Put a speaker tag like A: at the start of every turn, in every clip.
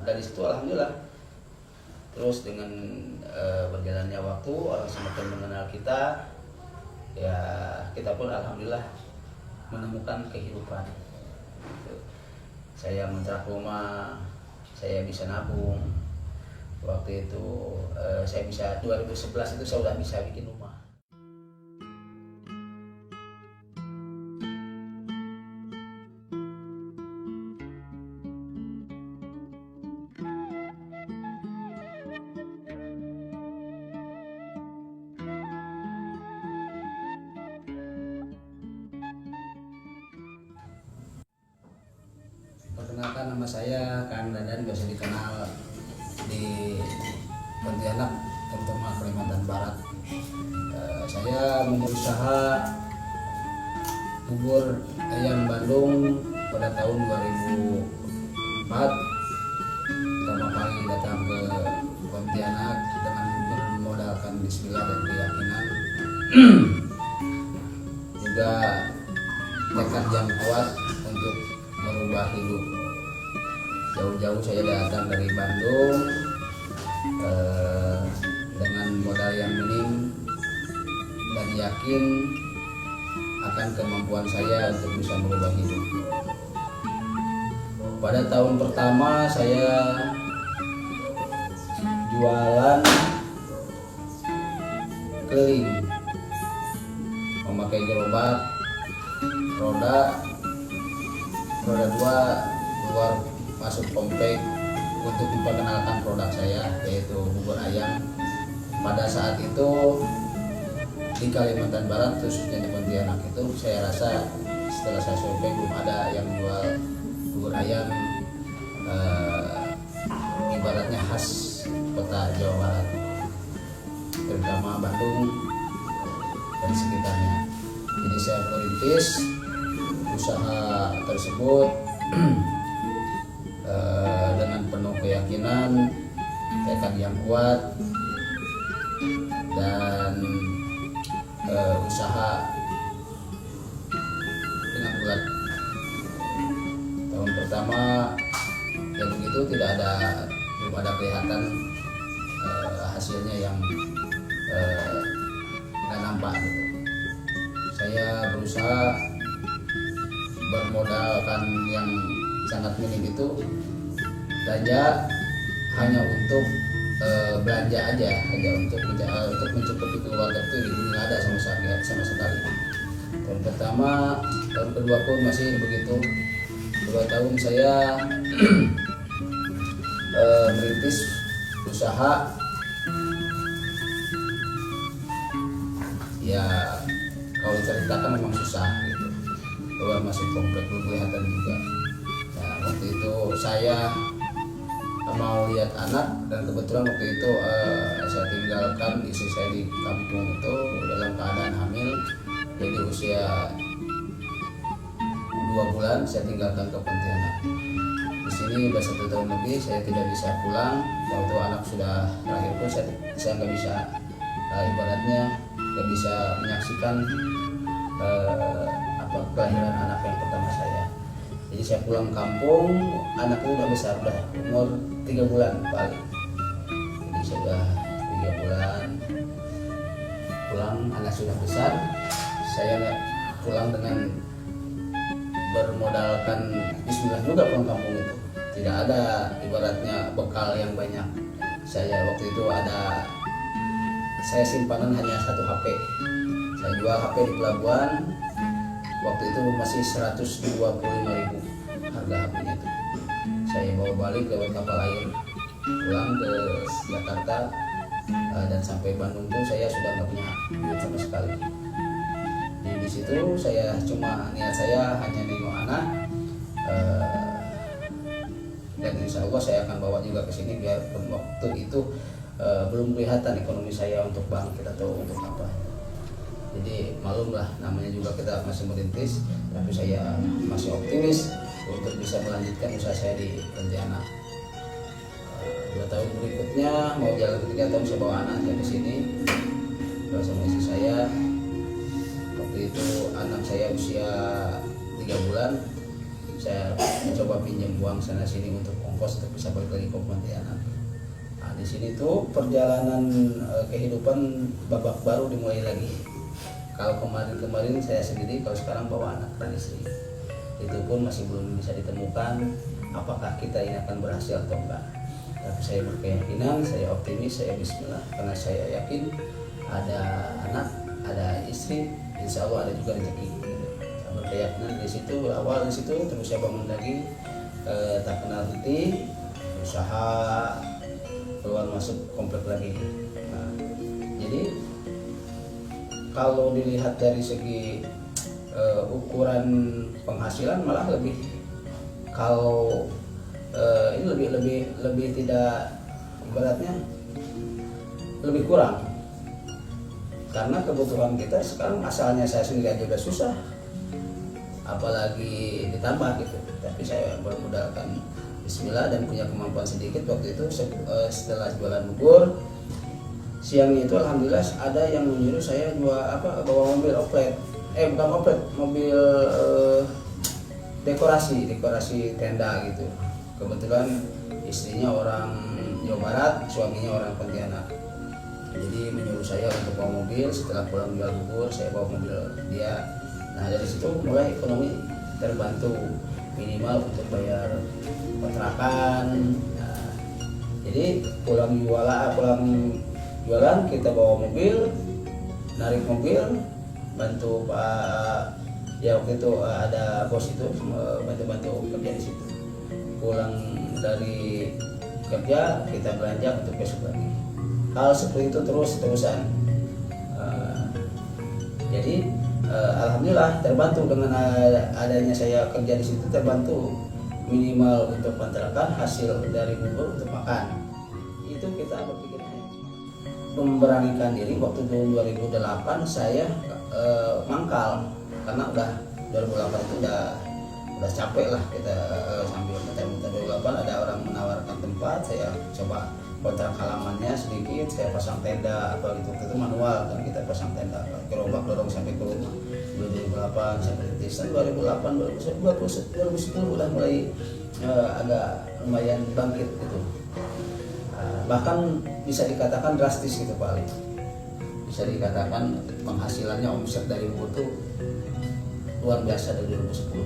A: Dari situ alhamdulillah. Terus dengan berjalannya waktu, orang semakin mengenal kita, ya kita pun alhamdulillah menemukan kehidupan. Saya ngontrak rumah, saya bisa nabung. Waktu itu saya bisa 2011 itu saya udah bisa bikin rumah. Perkenalkan, nama saya Kang Dadan, biasa dikenal di Pontianak, terutama Kalimantan Barat. Saya berusaha bubur ayam Bandung pada tahun 2004. Pertama kali datang ke Pontianak dengan bermodalkan bismillah dan keyakinan, juga tekad yang kuat untuk merubah hidup. Jauh-jauh saya datang dari Bandung dengan modal yang minim dan yakin akan kemampuan saya untuk bisa merubah hidup. Pada tahun pertama saya jualan keliling, memakai gerobak, roda 2 keluar masuk komplek untuk memperkenalkan produk saya, yaitu bubur ayam. Pada saat itu di Kalimantan Barat, khususnya di Pontianak itu, saya rasa setelah saya survei belum ada yang jual bubur ayam ibaratnya khas kota Jawa Barat, terutama Bandung dan sekitarnya. Jadi saya merintis usaha tersebut dengan penuh keyakinan, tekad yang kuat, dan usaha dengan bulat. Tahun pertama ya begitu, belum ada kelihatan hasilnya yang nggak nampak gitu. Saya berusaha bermodalkan yang sangat minim itu, belanja hanya untuk belanja aja untuk mencukupi keluarga, itu nggak ada sama sekali. Tahun pertama, tahun kedua pun masih begitu. 2 tahun saya merintis usaha, ya kalau ceritakan memang susah gitu. Keluar masuk komplek belum kelihatan juga. Nah, waktu itu saya mau lihat anak, dan kebetulan waktu itu saya tinggalkan istri saya di kampung itu dalam keadaan hamil. Jadi usia 2 bulan saya tinggalkan ke Pontianak. Di sini udah 1 tahun lebih saya tidak bisa pulang. Waktu anak sudah lahir pun saya nggak bisa, ibaratnya nggak bisa menyaksikan kelahiran anak yang pertama saya. Jadi saya pulang kampung, anak itu udah besar, udah umur 3 bulan paling. Jadi saya udah 3 bulan pulang, anak sudah besar. Saya pulang dengan bermodalkan bismillah juga pulang kampung itu. Tidak ada ibaratnya bekal yang banyak. Saya waktu itu saya simpanan hanya 1 HP. Saya jual HP di pelabuhan. Waktu itu masih 125.000 harga HP-nya itu. Saya bawa balik lewat kapal air pulang ke Jakarta, dan sampai Bandung tuh saya sudah nggak punya duit sama sekali. Jadi di situ niat saya hanya nengok anak, dan insya Allah saya akan bawa juga ke sini biarpun waktu itu belum kelihatan ekonomi saya untuk bangkit atau untuk apa. Jadi malumlah, namanya juga kita masih merintis, tapi saya masih optimis untuk bisa melanjutkan usaha saya di Pontianak. 2 tahun berikutnya mau jalan ke 3 tahun saya bawa anak saya ke sini bersama istri saya. Waktu itu anak saya usia 3 bulan, saya mencoba pinjam uang sana sini untuk ongkos untuk bisa balik lagi ke Pontianak. Nah, di sini tuh perjalanan kehidupan babak baru dimulai lagi. Kalau kemarin saya sendiri, kalau sekarang bawa anak dan istri, itu pun masih belum bisa ditemukan apakah kita ini akan berhasil atau enggak. Tapi saya berkeyakinan, saya optimis, saya bismillah, karena saya yakin ada anak, ada istri, insya Allah ada juga rezeki. Saya berkeyakinan di situ, awal di situ, terus saya bangun lagi, tak kenal henti, usaha keluar masuk komplek lagi. Nah, jadi kalau dilihat dari segi ukuran penghasilan malah lebih, kalau ini lebih tidak, ibaratnya lebih kurang, karena kebutuhan kita sekarang asalnya saya sendiri aja udah susah, apalagi ditambah gitu. Tapi saya bermodalkan bismillah dan punya kemampuan sedikit waktu itu. Setelah jualan bubur siangnya itu alhamdulillah ada yang menyuruh saya bawa mobil oplet, bukan oplet, mobil dekorasi tenda gitu. Kebetulan istrinya orang Jawa Barat, suaminya orang Pontianak. Jadi menyuruh saya untuk bawa mobil. Setelah pulang jual bubur, saya bawa mobil dia. Nah, dari situ mulai ekonomi terbantu, minimal untuk bayar kontrakan. Nah, jadi pulang jualan kita bawa mobil, narik mobil, bantu Pak, ya waktu itu ada bos itu bantu kerja di situ. Pulang dari kerja kita belanja untuk besok lagi. Hal seperti itu terusan. Jadi alhamdulillah terbantu dengan adanya saya kerja di situ, terbantu minimal untuk kontrakan, hasil dari bubur untuk makan. Itu kita berpikir memberanikan diri. Waktu 2008 saya mangkal, karena udah 2008 itu udah capek lah kita sambil muter-muter. 2008 ada orang menawarkan tempat, saya coba kontrak halamannya sedikit, saya pasang tenda apa gitu. Itu manual kan, kita pasang tenda gerobak dorong sampai ke rumah. 2008 sampai desember 2008 2010 udah mulai agak lumayan bangkit gitu. Bahkan bisa dikatakan drastis gitu Pak Ali. Bisa dikatakan penghasilannya, omset dari bubur tuh luar biasa dari 2010.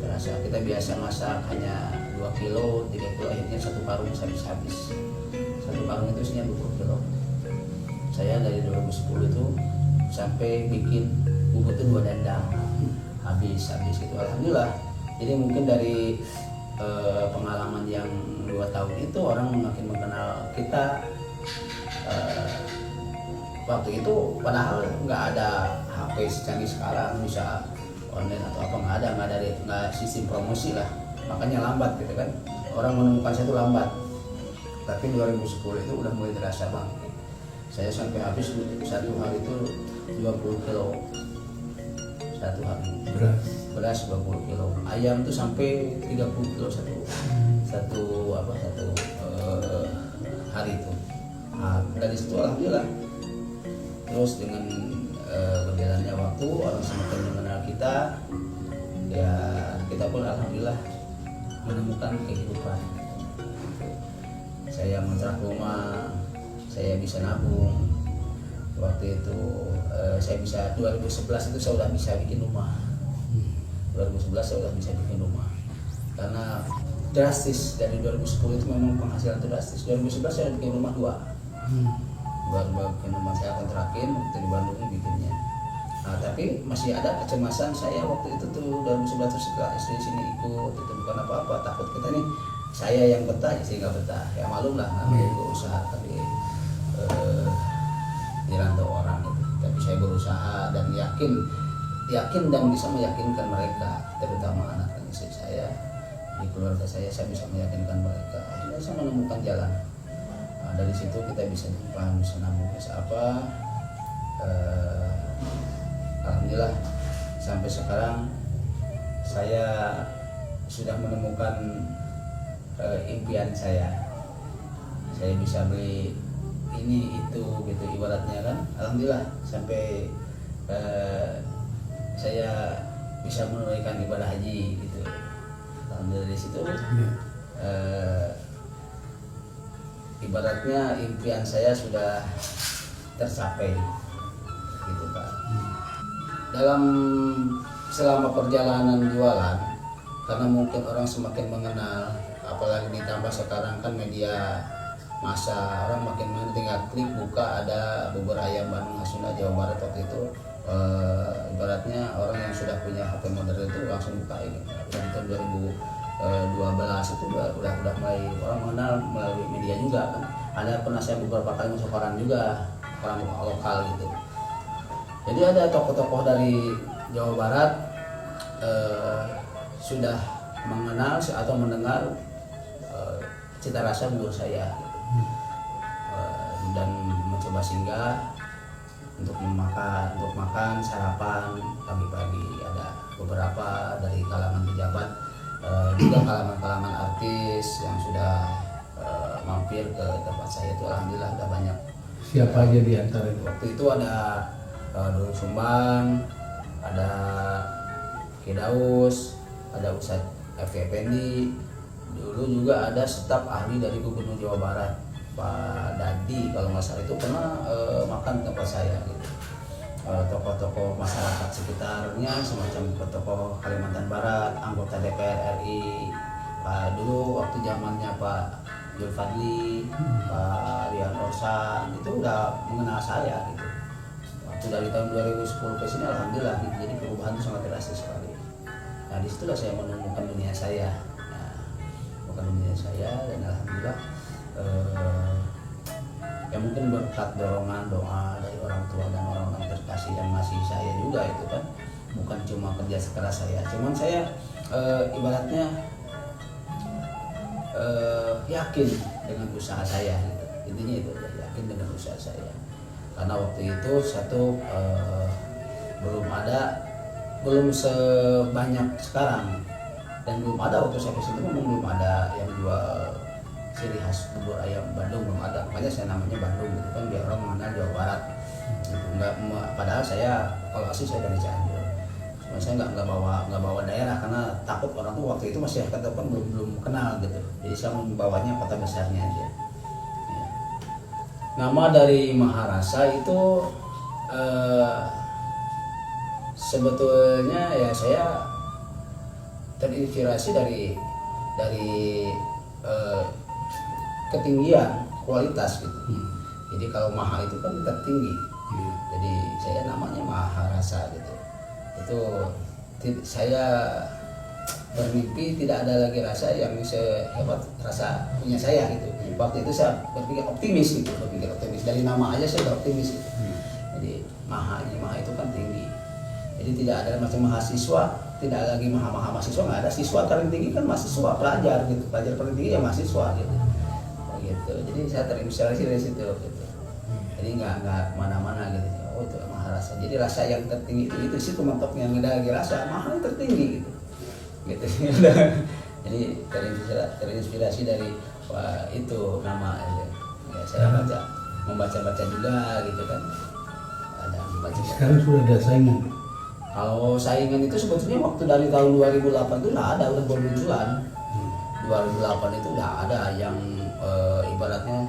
A: Terasa kita biasa masak hanya 2 kilo, 3 kilo, akhirnya 1 karung habis. 1 karung itu isinya 20 kilo. Saya dari 2010 itu sampai bikin bubur itu 2 dandang habis gitu, alhamdulillah. Jadi mungkin dari pengalaman yang 2 tahun itu orang makin mengenal kita. Waktu itu padahal nggak ada HP secanggih sekarang bisa online atau apa, nggak ada sistem promosi lah, makanya lambat gitu kan, orang menemukan saya itu lambat. Tapi 2010 itu udah mulai terasa bang, saya sampai habis satu hari itu 20 kilo satu hari, beras 20 kilo, ayam tuh sampai 30 kilo satu hari itu. Nah, dari situ alhamdulillah. Terus dengan berjalannya waktu, orang semakin mengenal kita, ya kita pun alhamdulillah menemukan kehidupan. Saya ngontrak rumah, saya bisa nabung. Waktu itu saya bisa 2011 itu saya udah bisa bikin rumah. 2011 saya udah bisa bikin rumah. Karena drastis, dari 2010 itu memang penghasilan itu drastis. 2011 saya bikin rumah 2. Baru bikin rumah, saya kontrakin waktu di Bandung bikinnya. Nah, tapi masih ada kecemasan saya waktu itu tuh 2011 tuh, setelah istri sini ikut, itu bukan apa-apa, takut kita nih saya yang betah, istri nggak betah, ya malum lah, namanya juga usaha tapi dirantau orang gitu. Tapi saya berusaha dan yakin dan bisa meyakinkan mereka, terutama anak dan istri saya, di keluarga saya bisa meyakinkan mereka. Akhirnya saya menemukan jalan. Nah, dari situ kita bisa nabung apa. Alhamdulillah sampai sekarang saya sudah menemukan impian saya. Saya bisa beli ini itu gitu ibaratnya kan. Alhamdulillah sampai saya bisa menunaikan ibadah haji gitu. Alhamdulillah dari situ ibaratnya impian saya sudah tercapai gitu Pak. Dalam selama perjalanan jualan, karena mungkin orang semakin mengenal, apalagi ditambah sekarang kan media massa, orang makin tinggal klik buka ada bubur ayam Bandung Hasuna Jawa Barat. Waktu itu ibaratnya orang yang sudah punya HP modern itu langsung buka ini. Dan tahun 2012 itu udah mulai orang mengenal melalui media juga kan. Ada pernah saya beberapa kali masuk koran juga, orang lokal gitu. Jadi ada tokoh-tokoh dari Jawa Barat sudah mengenal atau mendengar cita rasa bubur saya gitu. Dan mencoba singgah untuk makan sarapan pagi-pagi. Ada beberapa dari kalangan pejabat, juga kalangan artis yang sudah mampir ke tempat saya itu alhamdulillah ada banyak.
B: Siapa aja di antara itu?
A: Waktu itu ada Doel Sumbang, ada Kedaus, ada Ustadz Effendi. Dulu juga ada staf ahli dari Gubernur Jawa Barat, Pak Dadi kalau nggak salah, itu pernah makan tempat saya gitu. Tokoh-tokoh masyarakat sekitarnya semacam tokoh Kalimantan Barat, anggota DPR RI, Pak dulu waktu zamannya Pak Julfadli, Pak Rian Orsan itu udah mengenal saya gitu. Waktu dari tahun 2010 ke sini alhamdulillah gitu. Jadi perubahan itu sangat drastis sekali. Nah disitulah saya menemukan dunia saya. Dunia saya dan alhamdulillah ya mungkin berkat dorongan doa dari orang tua dan orang-orang terkasih yang masih saya juga itu kan, bukan cuma kerja keras saya, cuman saya ibaratnya yakin dengan usaha saya gitu. Intinya itu ya, yakin dengan usaha saya karena waktu itu belum sebanyak sekarang. Dan belum ada waktu saya kesini memang belum ada yang jual ciri khas bubur ayam Bandung, belum ada. Makanya saya namanya Bandung gitu kan, biar orang mengenal Jawa Barat gitu. Padahal saya kalau asli saya dari Cianjur, cuma saya nggak bawa daerah karena takut orang tuh waktu itu masih kan belum kenal gitu. Jadi saya membawanya kota besarnya aja ya. Nama dari Maharasa itu sebetulnya ya saya terinspirasi dari ketinggian kualitas gitu. Jadi kalau Maha itu kan tertinggi. Jadi saya namanya Maharasa gitu. Itu saya bermimpi tidak ada lagi rasa yang sehebat rasa punya saya gitu. Waktu itu saya berpikir optimis dari nama aja saya udah optimis gitu. Jadi Maha itu kan tinggi. Jadi tidak ada macam mahasiswa, tidak lagi mahasiswa, nggak ada. Siswa paling tinggi kan mahasiswa, pelajar gitu. Pelajar paling tinggi ya mahasiswa gitu. Jadi saya terinspirasi dari situ gitu. Jadi nggak kemana-mana gitu. Oh itu Maharasa. Jadi rasa yang tertinggi itu situ mentoknya, nggak ada lagi rasa mahal tertinggi gitu. Jadi terinspirasi dari itu nama ya, saya membaca juga gitu kan. Ada membaca.
B: Sekarang sudah ada saingan.
A: Kalau saingan itu sebetulnya waktu dari tahun 2008 itu udah bermunculan. 2008 itu udah ada yang ibaratnya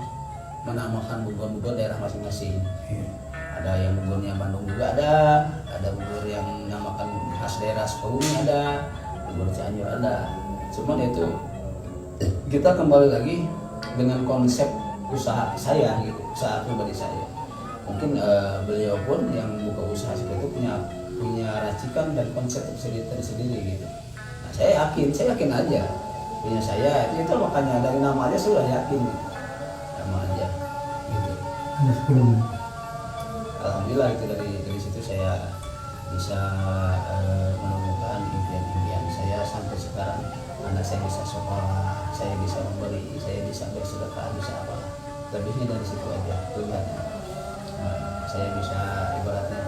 A: menamakan bubur-bubur daerah masing-masing. Ada yang buburnya Bandung juga ada bubur yang menamakan khas daerah Sukabumi ada, bubur Cianjur ada. Cuman itu kita kembali lagi dengan konsep usaha saya gitu, usaha pribadi saya. Mungkin beliau pun yang buka usaha seperti itu punya racikan dan konsep tersendiri gitu. Nah, saya yakin aja punya saya itu makanya dari nama aja saya sudah yakin gitu. Nama aja gitu. Alhamdulillah itu dari situ saya bisa menemukan impian saya sampai sekarang. Anak saya bisa sekolah, saya bisa memberi, saya bisa bersedekah, bisa apa. Lebihnya dari situ aja tujuannya. Saya bisa ibaratnya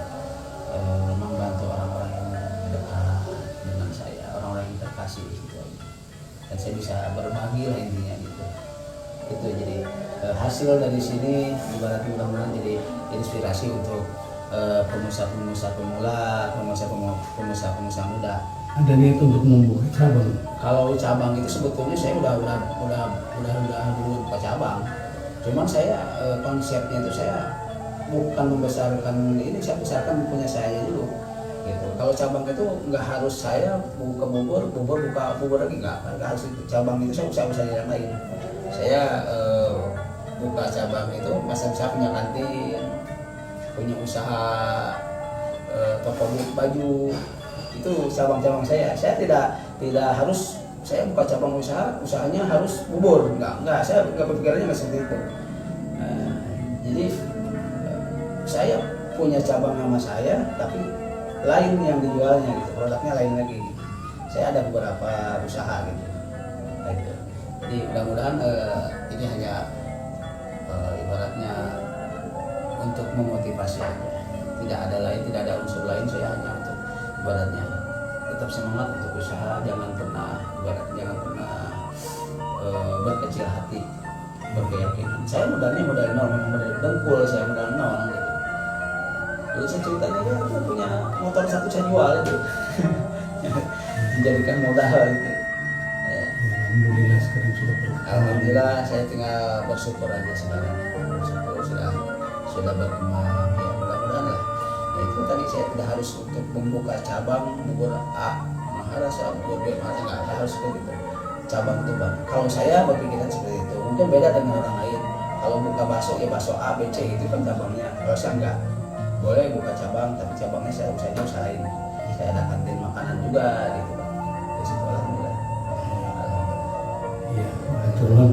A: membantu orang-orang yang dekat dengan saya, orang-orang yang terkasih gitu. Dan saya bisa berbagi lah intinya gitu. Itu jadi hasil dari sini ibaratnya mudah-mudahan jadi inspirasi untuk pengusaha-pengusaha pemula, pengusaha-pengusaha muda
B: Ada niat untuk membuka cabang.
A: Kalau cabang itu sebetulnya saya udah dulu buka cabang. Cuman saya konsepnya itu saya bukan membesarkan ini, saya besarkan punya saya dulu. Gitu. Kalau cabang itu nggak harus saya buka bubur buka bubur lagi, nggak harus itu. Cabang itu saya usaha yang lain. Saya buka cabang itu masa saya punya kantin, punya usaha toko baju, itu cabang-cabang saya tidak harus saya buka cabang usahanya harus bubur, enggak saya nggak berpikirannya nggak seperti itu. Jadi saya punya cabang nama saya tapi lain yang dijualnya gitu, produknya lain lagi. Saya ada beberapa usaha gitu. Jadi mudah-mudahan ini hanya ibaratnya untuk memotivasi aja. Tidak ada unsur lain, saya hanya untuk ibaratnya tetap semangat untuk usaha, jangan pernah berkecil hati, berkeyakinan. Saya modal nol, memang modal dengkul, saya modal nol gitu. Dulu saya ceritanya dia punya motor satu saya jual gitu. Menjadikan modal gitu. Ya.
B: Alhamdulillah sekarang sudah berkembang.
A: Alhamdulillah saya tinggal bersyukur aja sekarang. Bersyukur sudah berkembang. Ya mudah-mudahan lah. Ya, itu tadi saya tidak harus untuk membuka cabang bubur A, Maharasa, bubur B, nggak harus begitu. Cabang itu bang. Kalau saya berpikiran seperti itu, mungkin beda dengan orang lain. Kalau buka bakso ya bakso A, B, C itu kan cabangnya. Kalau saya enggak, boleh buka cabang, tapi cabangnya saya usahain. Saya ada kantin makanan juga gitu bang. Di situ alhamdulillah.
B: Iya, betul.